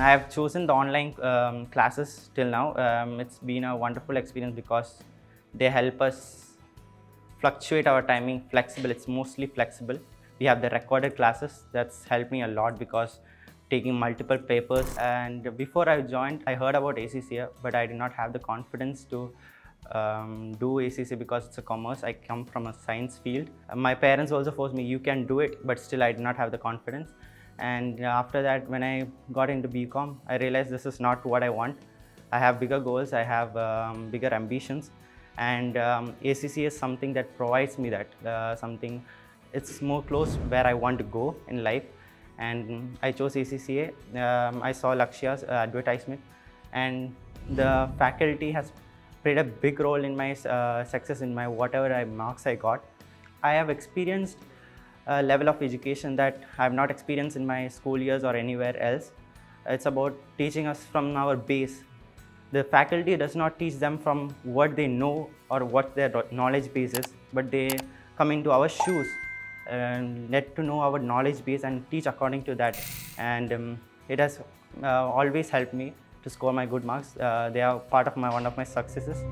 I have chosen the online classes till now. It's been a wonderful experience because they help us fluctuate our timing, flexible. It's mostly flexible. We have the recorded classes. That's helped me a lot because taking multiple papers. And before I joined, I heard about ACCA, but I did not have the confidence to do ACCA because it's a commerce. I come from a science field. My parents also forced me, you can do it, but still I did not have the confidence. And after that, when I got into BCom, I realized this is not what I want. I have bigger goals, I have bigger ambitions, and ACCA is something that provides me that, it's more close where I want to go in life. And I chose ACCA. I saw Lakshya's advertisement, and the faculty has played a big role in my success, in my whatever marks I got. I have experienced a level of education that I have not experienced in my school years or anywhere else. It's about teaching us from our base. The faculty does not teach them from what they know or what their knowledge base is, but they come into our shoes and let to know our knowledge base and teach according to that. And it has always helped me to score my good marks. They are part of one of my successes.